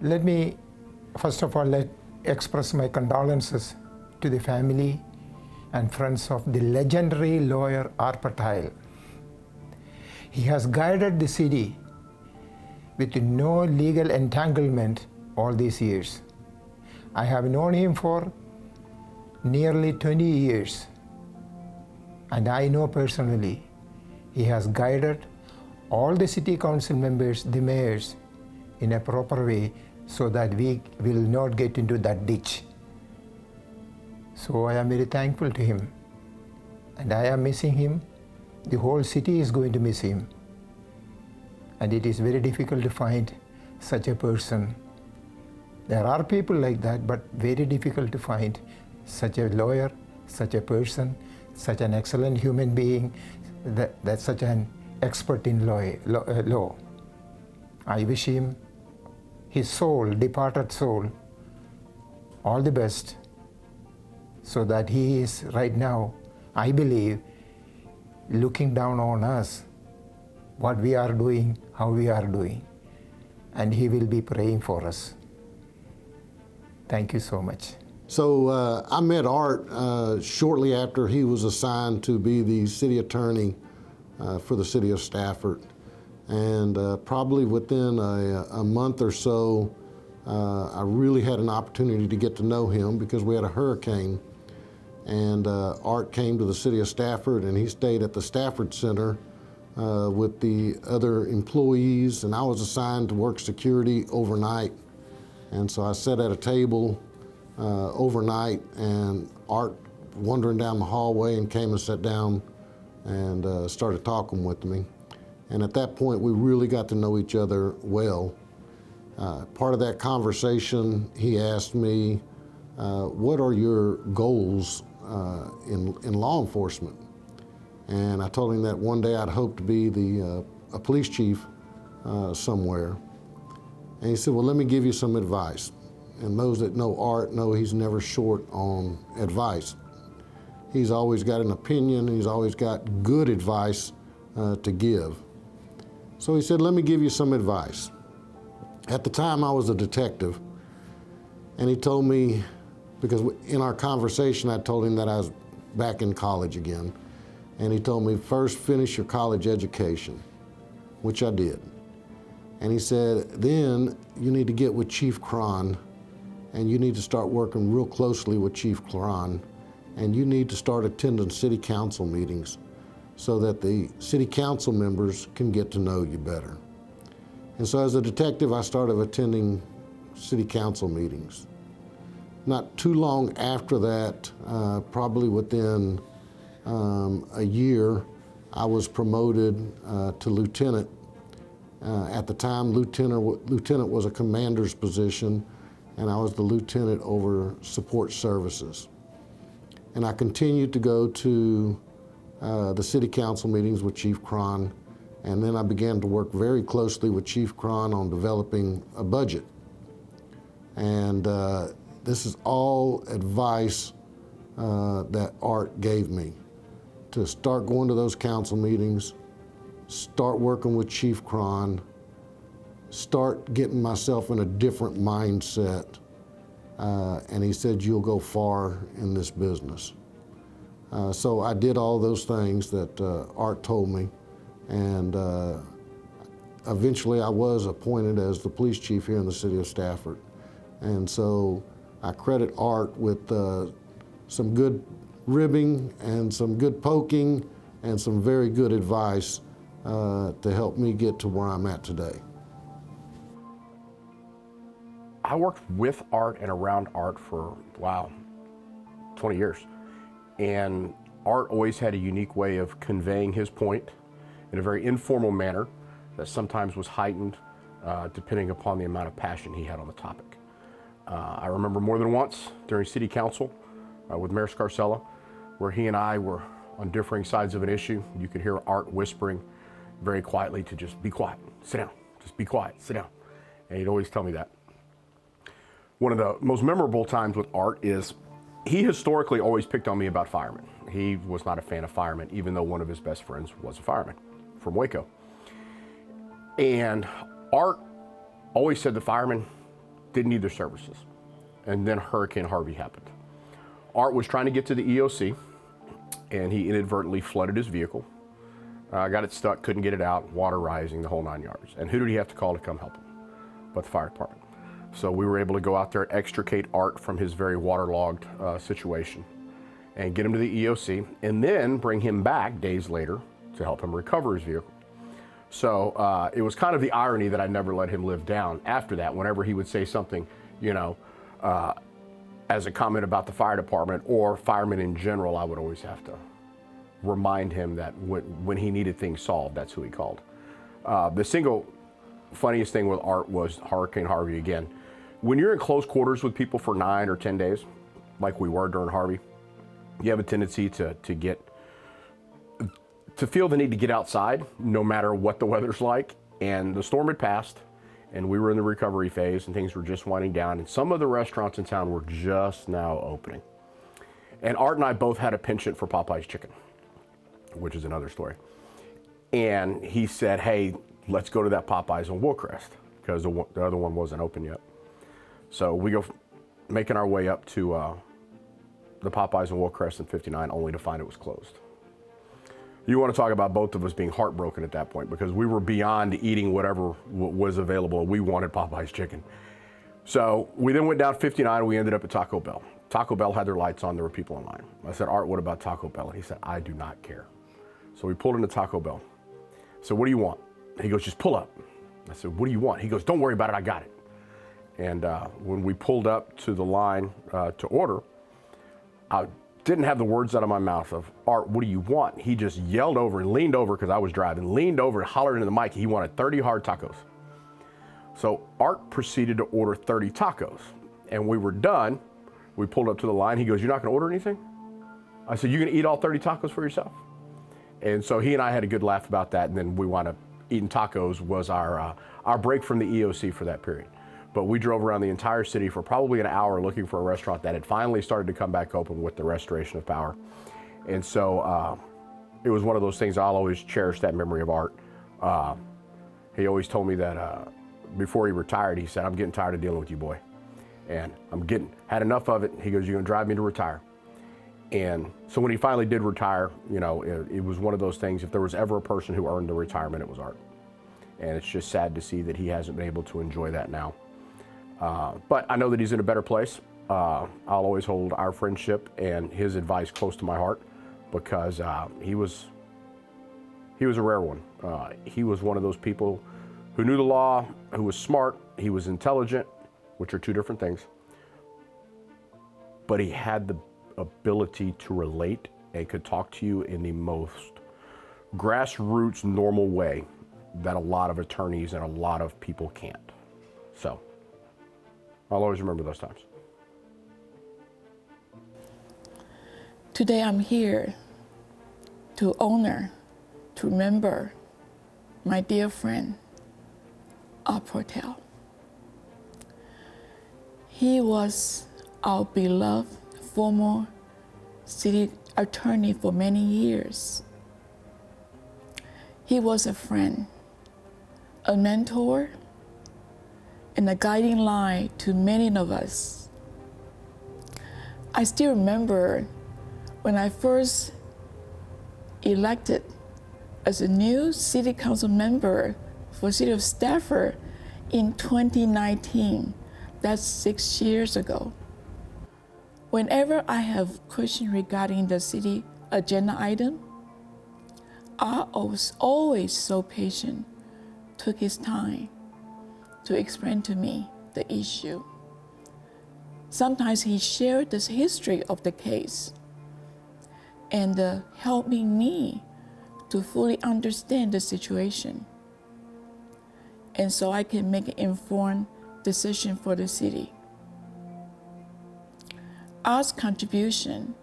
Let me, first of all, express my condolences to the family and friends of the legendary lawyer Art Pertile. He has guided the city with no legal entanglement all these years. I have known him for nearly 20 years, and I know personally he has guided all the city council members, the mayors, in a proper way so that we will not get into that ditch. So I am very thankful to him, and I am missing him. The whole city is going to miss him, and it is very difficult to find such a person. There are people like that, but very difficult to find such a lawyer, such a person, such an excellent human being, that's such an expert in law. I wish him, his soul, departed soul, all the best, so that he is right now, I believe, looking down on us, what we are doing, how we are doing, and he will be praying for us. Thank you so much. So I met Art shortly after he was assigned to be the city attorney for the city of Stafford. And probably within a month or so, I really had an opportunity to get to know him because we had a hurricane. And Art came to the city of Stafford, and he stayed at the Stafford Center with the other employees, and I was assigned to work security overnight. And so I sat at a table overnight, and Art wandering down the hallway and came and sat down and started talking with me. And at that point, we really got to know each other well. Part of that conversation, he asked me, what are your goals in law enforcement? And I told him that one day I'd hope to be a police chief somewhere. And he said, well, let me give you some advice. And those that know Art know he's never short on advice. He's always got an opinion, he's always got good advice to give. So he said, let me give you some advice. At the time, I was a detective, and he told me, because in our conversation, I told him that I was back in college again. And he told me, first finish your college education, which I did. And he said, then you need to get with Chief Cron, and you need to start working real closely with Chief Cron, and you need to start attending city council meetings so that the city council members can get to know you better. And so as a detective, I started attending city council meetings. Not too long after that, probably within a year, I was promoted to lieutenant. At the time, lieutenant was a commander's position, and I was the lieutenant over support services. And I continued to go to the city council meetings with Chief Cron, and then I began to work very closely with Chief Cron on developing a budget. And this is all advice that Art gave me, to start going to those council meetings, start working with Chief Cron, start getting myself in a different mindset. And he said, you'll go far in this business. So I did all those things that Art told me, and eventually I was appointed as the police chief here in the city of Stafford. And so I credit Art with some good ribbing and some good poking and some very good advice to help me get to where I'm at today. I worked with Art and around Art for, wow, 20 years. And Art always had a unique way of conveying his point in a very informal manner that sometimes was heightened depending upon the amount of passion he had on the topic. I remember more than once during city council with Mayor Scarcella, where he and I were on differing sides of an issue. You could hear Art whispering very quietly to just be quiet, sit down, just be quiet, sit down. And he'd always tell me that. One of the most memorable times with Art is he historically always picked on me about firemen. He was not a fan of firemen, even though one of his best friends was a fireman from Waco. And Art always said the firemen didn't need their services. And then Hurricane Harvey happened. Art was trying to get to the EOC, and he inadvertently flooded his vehicle. Got it stuck, couldn't get it out, water rising, the whole 9 yards. And who did he have to call to come help him? But the fire department. So we were able to go out there, extricate Art from his very waterlogged situation and get him to the EOC, and then bring him back days later to help him recover his vehicle. So it was kind of the irony that I never let him live down after that. Whenever he would say something, you know, as a comment about the fire department or firemen in general, I would always have to remind him that when he needed things solved, that's who he called. The single funniest thing with Art was Hurricane Harvey again. When you're in close quarters with people for 9 or 10 days, like we were during Harvey, you have a tendency to feel the need to get outside no matter what the weather's like. And the storm had passed, and we were in the recovery phase, and things were just winding down, and some of the restaurants in town were just now opening. And Art and I both had a penchant for Popeye's chicken, which is another story. And he said, hey, let's go to that Popeyes on Woolcrest, because the other one wasn't open yet. So we go making our way up to the Popeyes on Woolcrest in 59, only to find it was closed. You want to talk about both of us being heartbroken at that point, because we were beyond eating whatever was available. We wanted Popeye's chicken. So we then went down 59, we ended up at Taco Bell. Taco Bell had their lights on, there were people in line. I said, Art, what about Taco Bell? And he said, I do not care. So we pulled into Taco Bell. So what do you want? He goes, just pull up. I said, what do you want? He goes, don't worry about it, I got it. And when we pulled up to the line to order, I didn't have the words out of my mouth of, Art, what do you want? He just yelled over and leaned over, because I was driving, leaned over and hollered into the mic. He wanted 30 hard tacos. So Art proceeded to order 30 tacos. And we were done. We pulled up to the line. He goes, you're not going to order anything? I said, you're going to eat all 30 tacos for yourself? And so he and I had a good laugh about that. And then we wound up eating tacos was our break from the EOC for that period. But we drove around the entire city for probably an hour looking for a restaurant that had finally started to come back open with the restoration of power. And so it was one of those things. I'll always cherish that memory of Art. He always told me that before he retired, he said, I'm getting tired of dealing with you, boy. And had enough of it. He goes, you're gonna drive me to retire. And so when he finally did retire, you know, it was one of those things. If there was ever a person who earned the retirement, it was Art. And it's just sad to see that he hasn't been able to enjoy that now. But I know that he's in a better place. I'll always hold our friendship and his advice close to my heart, because he was a rare one. He was one of those people who knew the law, who was smart, he was intelligent, which are two different things, but he had the ability to relate and could talk to you in the most grassroots, normal way that a lot of attorneys and a lot of people can't. So I'll always remember those times. Today I'm here to honor, to remember my dear friend, Art Pertile. He was our beloved former city attorney for many years. He was a friend, a mentor, and a guiding light to many of us. I still remember when I first elected as a new city council member for the city of Stafford in 2019. That's 6 years ago. Whenever I have questions regarding the city agenda item, I was always so patient, took his time to explain to me the issue. Sometimes he shared the history of the case and helping me to fully understand the situation, and so I can make an informed decision for the city. Art's contribution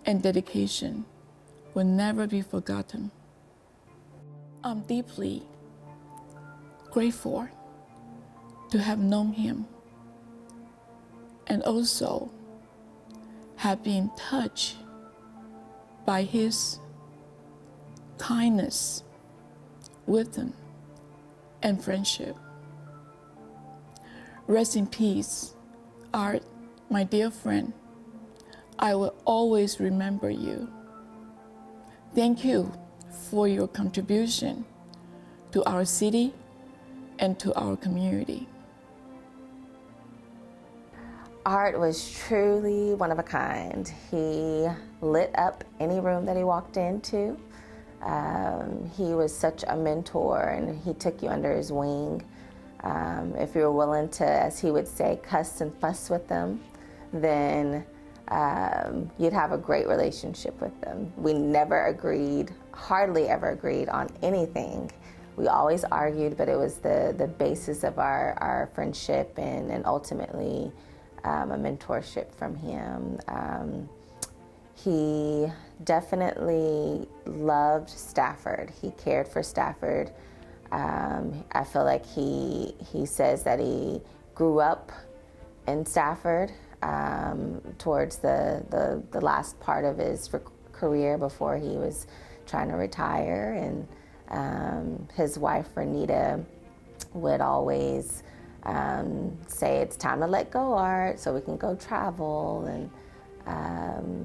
and dedication will never be forgotten. I'm deeply grateful to have known him, and also have been touched by his kindness, wisdom, and friendship. Rest in peace, Art, my dear friend. I will always remember you. Thank you for your contribution to our city and to our community. Art was truly one of a kind. He lit up any room that he walked into. He was such a mentor, and he took you under his wing. If you were willing to, as he would say, cuss and fuss with them, then you'd have a great relationship with them. We never agreed, hardly ever agreed on anything. We always argued, but it was the basis of our friendship and ultimately a mentorship from him. He definitely loved Stafford. He cared for Stafford. I feel like he says that he grew up in Stafford towards the last part of his career before he was trying to retire. And his wife, Renita, would always say, it's time to let go, Art, so we can go travel. And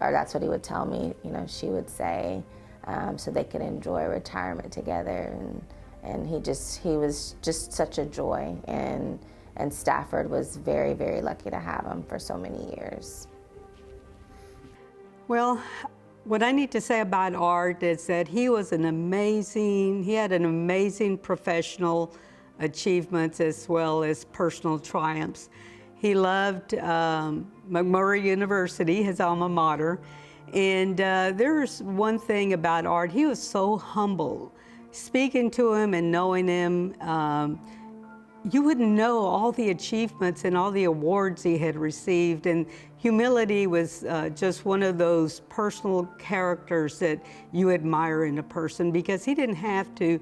or that's what he would tell me, she would say, so they could enjoy retirement together. And he was just such a joy, and Stafford was very, very lucky to have him for so many years. Well, what I need to say about Art is that he had an amazing professional achievements as well as personal triumphs. He loved McMurray University, his alma mater, and there's one thing about Art, he was so humble. Speaking to him and knowing him, you wouldn't know all the achievements and all the awards he had received. And humility was just one of those personal characters that you admire in a person, because he didn't have to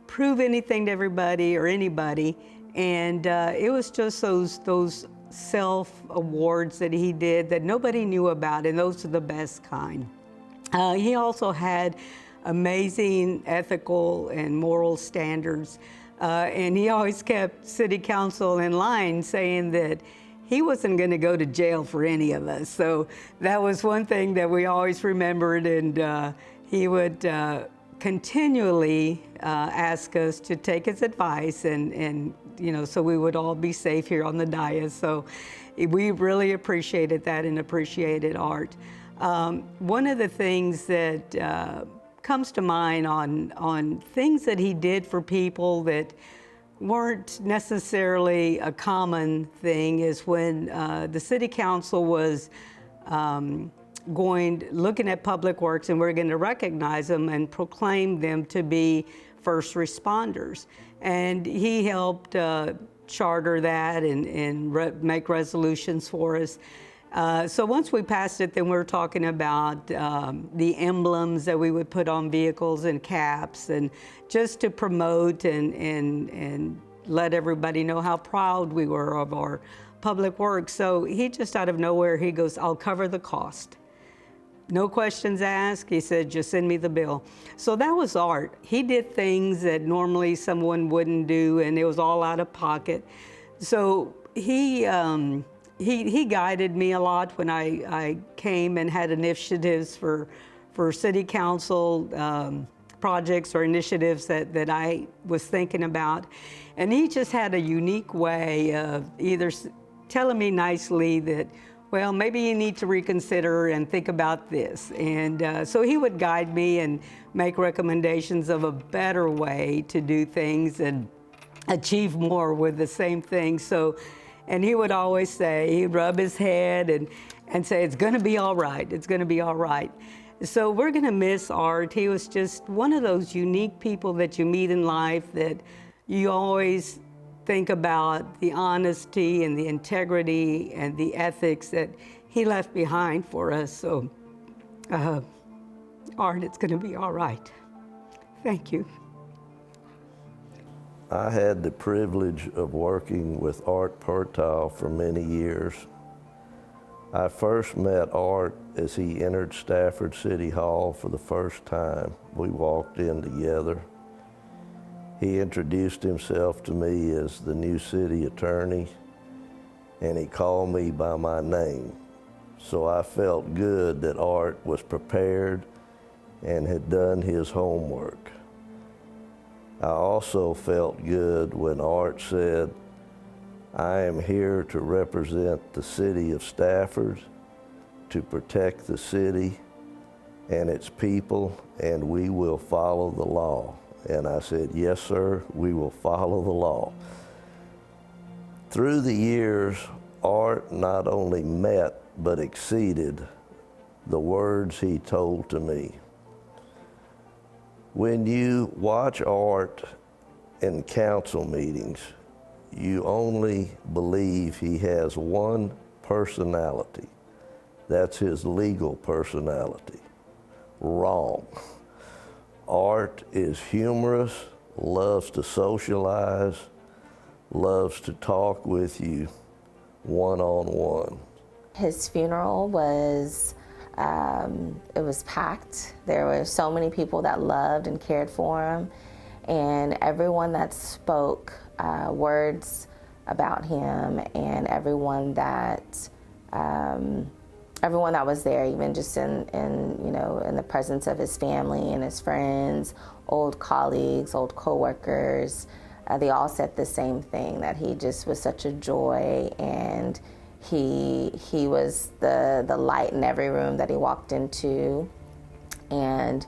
prove anything to everybody or anybody. And it was just those self-awards that he did that nobody knew about, and those are the best kind. He also had amazing ethical and moral standards. And he always kept city council in line, saying that he wasn't going to go to jail for any of us. So that was one thing that we always remembered, and he would continually ask us to take his advice, and so we would all be safe here on the dais. So we really appreciated that and appreciated Art. One of the things that comes to mind on things that he did for people that weren't necessarily a common thing is when the city council was looking at public works, and we're going to recognize them and proclaim them to be first responders. And he helped charter that and make resolutions for us. So once we passed it, then we were talking about the emblems that we would put on vehicles and caps, and just to promote and let everybody know how proud we were of our public works. So he just out of nowhere, he goes, I'll cover the cost. No questions asked. He said, just send me the bill. So that was Art. He did things that normally someone wouldn't do, and it was all out of pocket. So he guided me a lot when I came and had initiatives for city council projects or initiatives that I was thinking about. And he just had a unique way of either telling me nicely that, well, maybe you need to reconsider and think about this. And so he would guide me and make recommendations of a better way to do things and achieve more with the same thing. So, and he would always say, he'd rub his head and say, it's gonna be all right, it's gonna be all right. So we're gonna miss Art. He was just one of those unique people that you meet in life that you always think about the honesty and the integrity and the ethics that he left behind for us. So, Art, it's gonna be all right. Thank you. I had the privilege of working with Art Pertile for many years. I first met Art as he entered Stafford City Hall for the first time. We walked in together. He introduced himself to me as the new city attorney, and he called me by my name. So I felt good that Art was prepared and had done his homework. I also felt good when Art said, "I am here to represent the city of Stafford, to protect the city and its people, and we will follow the law." And I said, "Yes, sir, we will follow the law." Through the years, Art not only met but exceeded the words he told to me. When you watch Art in council meetings, you only believe he has one personality. That's his legal personality. Wrong. Art is humorous, loves to socialize, loves to talk with you one-on-one. His funeral was, it was packed. There were so many people that loved and cared for him, and everyone that spoke words about him, and everyone that was there, even just in the presence of his family and his friends, old colleagues, old co-workers, they all said the same thing, that he just was such a joy, and he was the light in every room that he walked into, and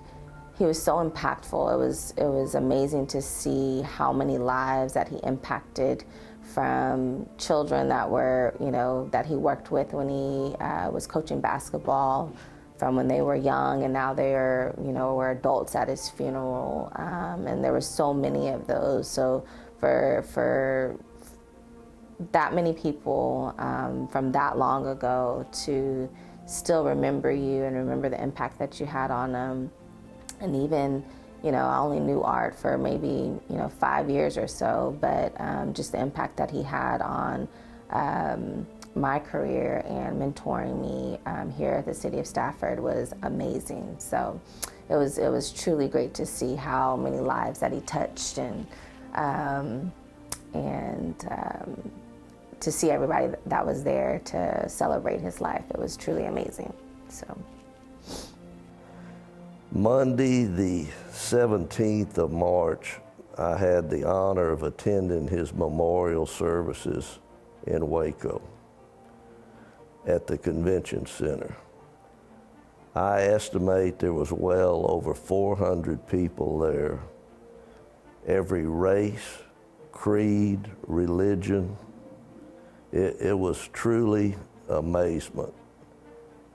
he was so impactful. It was amazing to see how many lives that he impacted, from children that were, that he worked with when he was coaching basketball, from when they were young, and now they're, were adults at his funeral. And there were so many of those. So for that many people from that long ago to still remember you and remember the impact that you had on them. And even, I only knew Art for maybe, 5 years or so, but just the impact that he had on my career and mentoring me here at the city of Stafford was amazing. So it was truly great to see how many lives that he touched, and to see everybody that was there to celebrate his life. It was truly amazing. So. Monday, the 17th of March, I had the honor of attending his memorial services in Waco at the convention center. I estimate there was well over 400 people there, every race, creed, religion. It was truly amazement.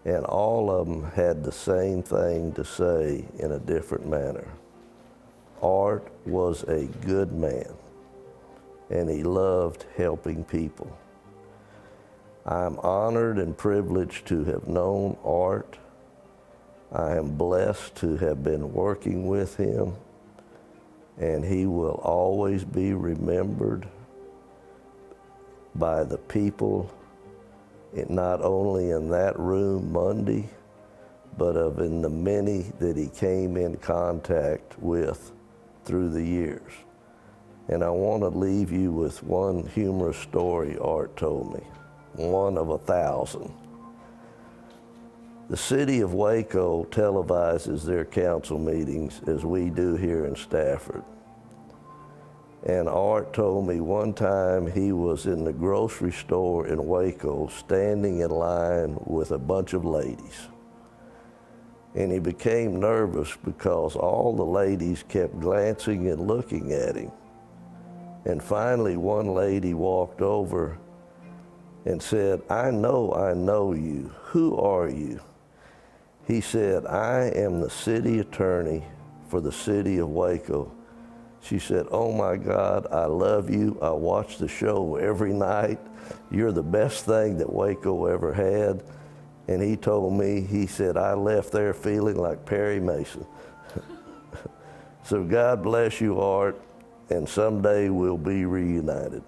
And all of them had the same thing to say in a different manner. Art was a good man, and he loved helping people. I'm honored and privileged to have known Art. I am blessed to have been working with him, and he will always be remembered by the people, not only in that room Monday, but in the many that he came in contact with through the years. And I want to leave you with one humorous story Art told me, one of 1,000. The city of Waco televises their council meetings as we do here in Stafford. And Art told me one time he was in the grocery store in Waco standing in line with a bunch of ladies. And he became nervous because all the ladies kept glancing and looking at him. And finally one lady walked over and said, I know you. Who are you?" He said, "I am the city attorney for the city of Waco." She said, "Oh my God, I love you. I watch the show every night. You're the best thing that Waco ever had." And he told me, he said, "I left there feeling like Perry Mason." So God bless you, Art, and someday we'll be reunited.